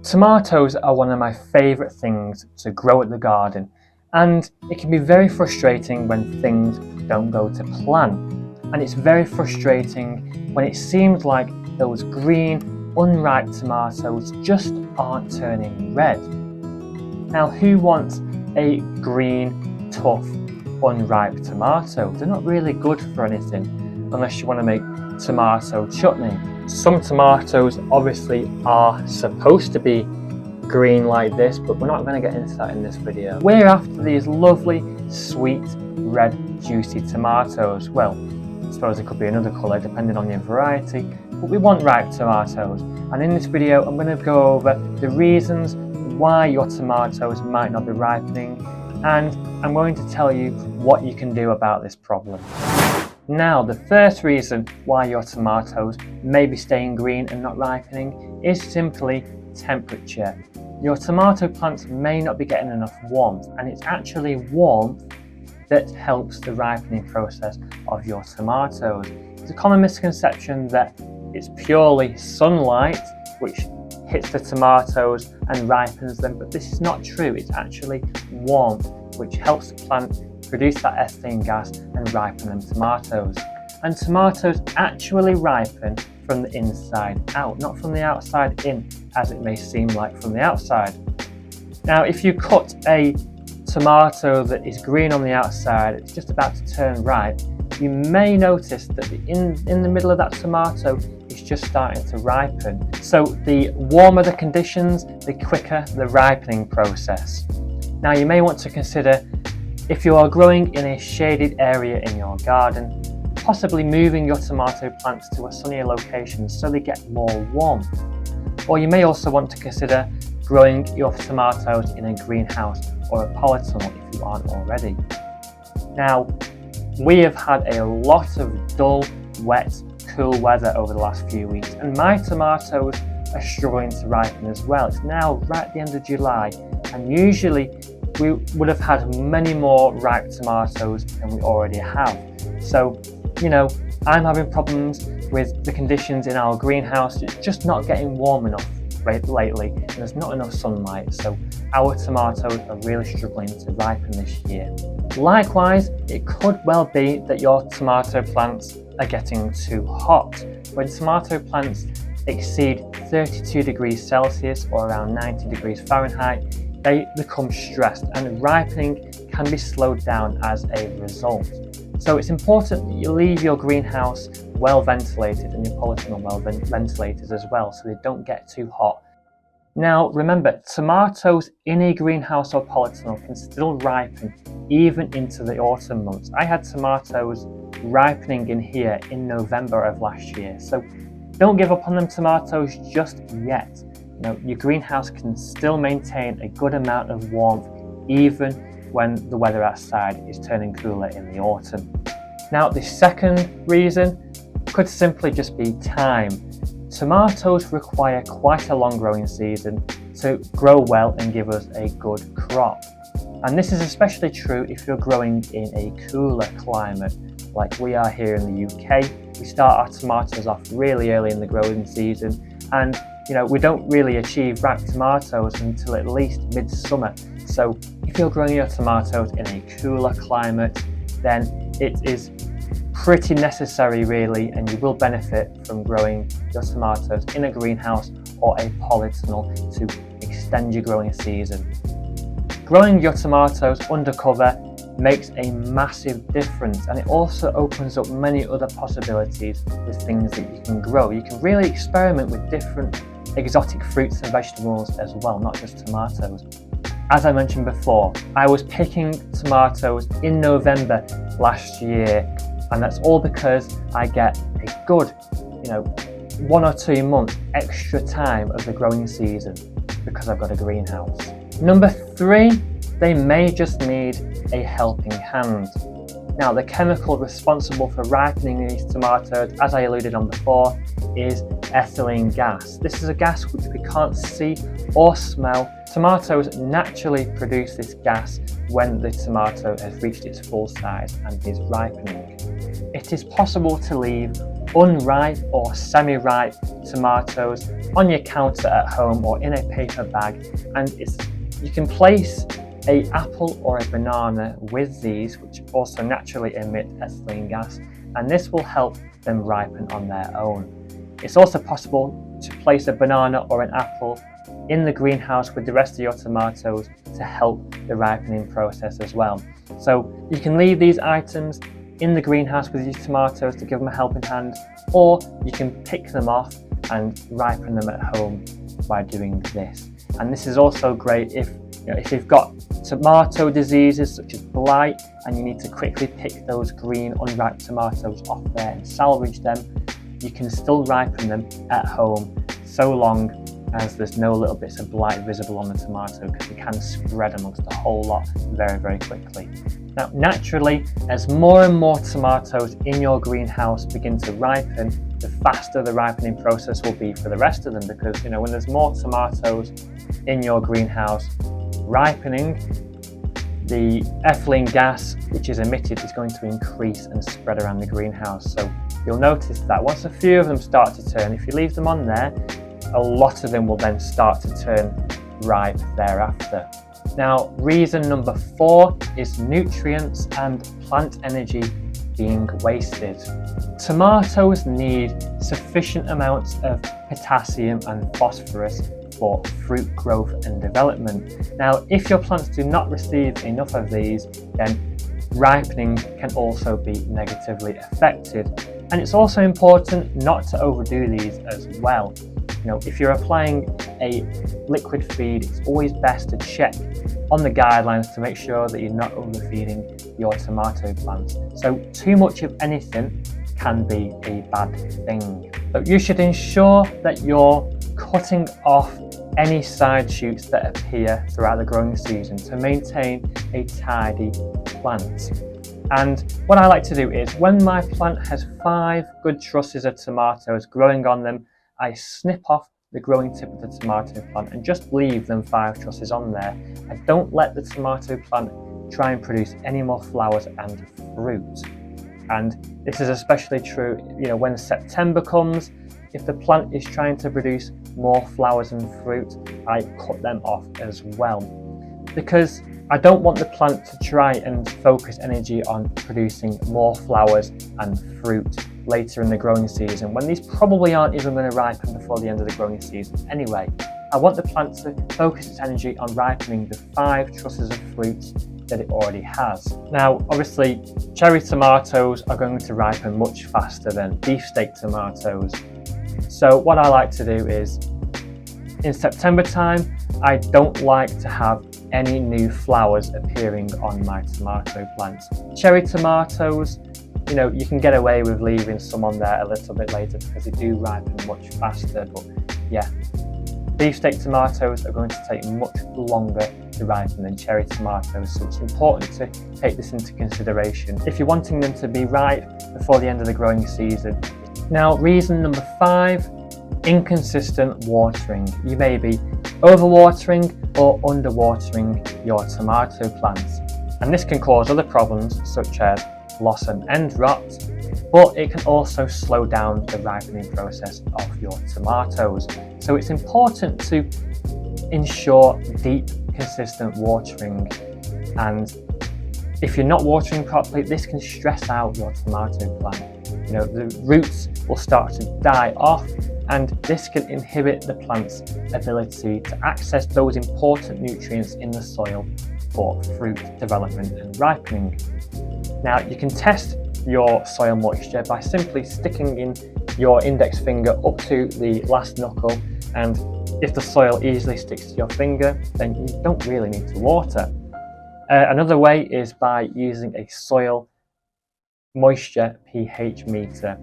Tomatoes are one of my favourite things to grow at the garden, and it can be very frustrating when things don't go to plan. And it's very frustrating when it seems like those green, unripe tomatoes just aren't turning red. Now, who wants a green, tough, unripe tomato? They're not really good for anything unless you want to make tomato chutney. Some tomatoes obviously are supposed to be green like this, but we're not going to get into that in this video. We're after these lovely, sweet, red, juicy tomatoes. Well, I suppose it could be another colour depending on your variety, but we want ripe tomatoes. And in this video, I'm going to go over the reasons why your tomatoes might not be ripening, and I'm going to tell you what you can do about this problem. Now, the first reason why your tomatoes may be staying green and not ripening is simply temperature. Your tomato plants may not be getting enough warmth, and it's actually warmth that helps the ripening process of your tomatoes. It's a common misconception that it's purely sunlight which hits the tomatoes and ripens them, but this is not true. It's actually warmth which helps the plant produce that ethylene gas and ripen them tomatoes. And tomatoes actually ripen from the inside out, not from the outside in, as it may seem like from the outside. Now, if you cut a tomato that is green on the outside, it's just about to turn ripe, you may notice that in the middle of that tomato is just starting to ripen. So the warmer the conditions, the quicker the ripening process. Now, you may want to consider, if you are growing in a shaded area in your garden, possibly moving your tomato plants to a sunnier location so they get more warmth. Or you may also want to consider growing your tomatoes in a greenhouse or a polytunnel if you aren't already. Now, we have had a lot of dull, wet, cool weather over the last few weeks, and my tomatoes are struggling to ripen as well. It's now right at the end of July, and usually we would have had many more ripe tomatoes than we already have. So, I'm having problems with the conditions in our greenhouse. It's just not getting warm enough lately, and there's not enough sunlight, so our tomatoes are really struggling to ripen this year. Likewise, it could well be that your tomato plants are getting too hot. When tomato plants exceed 32 degrees Celsius or around 90 degrees Fahrenheit, they become stressed, and ripening can be slowed down as a result. So it's important that you leave your greenhouse well ventilated and your polytunnel well ventilated as well, so they don't get too hot. Now remember, tomatoes in a greenhouse or polytunnel can still ripen even into the autumn months. I had tomatoes ripening in here in November of last year, so don't give up on them tomatoes just yet. Your greenhouse can still maintain a good amount of warmth even when the weather outside is turning cooler in the autumn. Now, the second reason could simply just be time. Tomatoes require quite a long growing season to grow well and give us a good crop. And this is especially true if you're growing in a cooler climate like we are here in the UK. We start our tomatoes off really early in the growing season, and we don't really achieve ripe tomatoes until at least midsummer. So if you're growing your tomatoes in a cooler climate, then it is pretty necessary really, and you will benefit from growing your tomatoes in a greenhouse or a polytunnel to extend your growing season. Growing your tomatoes under cover makes a massive difference, and it also opens up many other possibilities with things that you can grow. You can really experiment with different exotic fruits and vegetables as well, not just tomatoes. As I mentioned before, I was picking tomatoes in November last year, and that's all because I get a good, 1 or 2 months extra time of the growing season because I've got a greenhouse. Number 3, they may just need a helping hand. Now, the chemical responsible for ripening these tomatoes, as I alluded on before, is ethylene gas. This is a gas which we can't see or smell. Tomatoes naturally produce this gas when the tomato has reached its full size and is ripening. It is possible to leave unripe or semi-ripe tomatoes on your counter at home or in a paper bag, and you can place an apple or a banana with these, which also naturally emit ethylene gas, and this will help them ripen on their own. It's also possible to place a banana or an apple in the greenhouse with the rest of your tomatoes to help the ripening process as well. So you can leave these items in the greenhouse with your tomatoes to give them a helping hand, or you can pick them off and ripen them at home by doing this. And this is also great if you've got tomato diseases such as blight and you need to quickly pick those green unripe tomatoes off there and salvage them. You can still ripen them at home so long as there's no little bits of blight visible on the tomato, because it can spread amongst the whole lot very, very quickly. Now, naturally, as more and more tomatoes in your greenhouse begin to ripen, the faster the ripening process will be for the rest of them, because when there's more tomatoes in your greenhouse ripening, the ethylene gas which is emitted is going to increase and spread around the greenhouse. So you'll notice that once a few of them start to turn, if you leave them on there, a lot of them will then start to turn ripe thereafter. Now, reason number 4 is nutrients and plant energy being wasted. Tomatoes need sufficient amounts of potassium and phosphorus for fruit growth and development. Now, if your plants do not receive enough of these, then ripening can also be negatively affected. And it's also important not to overdo these as well. If you're applying a liquid feed, it's always best to check on the guidelines to make sure that you're not overfeeding your tomato plants. So too much of anything can be a bad thing. So you should ensure that you're cutting off any side shoots that appear throughout the growing season to maintain a tidy plant. And what I like to do is, when my plant has 5 good trusses of tomatoes growing on them, I snip off the growing tip of the tomato plant and just leave them 5 trusses on there. I don't let the tomato plant try and produce any more flowers and fruit. And this is especially true, when September comes. If the plant is trying to produce more flowers and fruit, I cut them off as well, because I don't want the plant to try and focus energy on producing more flowers and fruit later in the growing season, when these probably aren't even going to ripen before the end of the growing season anyway. I want the plant to focus its energy on ripening the 5 trusses of fruit that it already has. Now, obviously, cherry tomatoes are going to ripen much faster than beefsteak tomatoes. So what I like to do is, in September time, I don't like to have any new flowers appearing on my tomato plants. Cherry tomatoes, you can get away with leaving some on there a little bit later because they do ripen much faster, but yeah, beefsteak tomatoes are going to take much longer to ripen than cherry tomatoes, so it's important to take this into consideration if you're wanting them to be ripe before the end of the growing season. Now, reason number 5, inconsistent watering. You may be overwatering or underwatering your tomato plants, and this can cause other problems such as blossom end rot, but it can also slow down the ripening process of your tomatoes. So it's important to ensure deep, consistent watering, and if you're not watering properly, this can stress out your tomato plant. The roots will start to die off, and this can inhibit the plant's ability to access those important nutrients in the soil for fruit development and ripening. Now, you can test your soil moisture by simply sticking in your index finger up to the last knuckle, and if the soil easily sticks to your finger, then you don't really need to water. Another way is by using a soil moisture pH meter,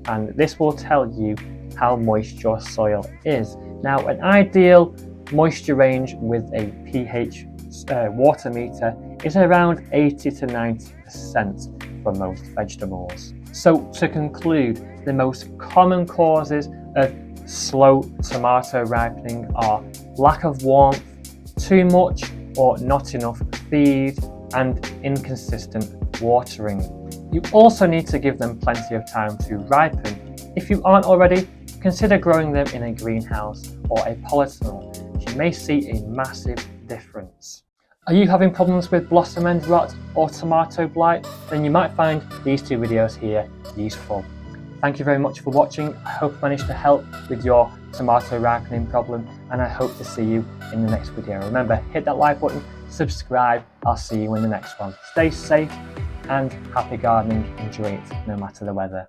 and this will tell you how moist your soil is. Now, an ideal moisture range with a pH water meter is around 80 to 90% for most vegetables. So to conclude, the most common causes of slow tomato ripening are lack of warmth, too much or not enough feed, and inconsistent watering. You also need to give them plenty of time to ripen, If you aren't already, consider growing them in a greenhouse or a polytunnel. You may see a massive difference. Are you having problems with blossom end rot or tomato blight? Then you might find these 2 videos here useful. Thank you very much for watching. I hope I managed to help with your tomato ripening problem, and I hope to see you in the next video. Remember, hit that like button, subscribe. I'll see you in the next one. Stay safe and happy gardening. Enjoy it no matter the weather.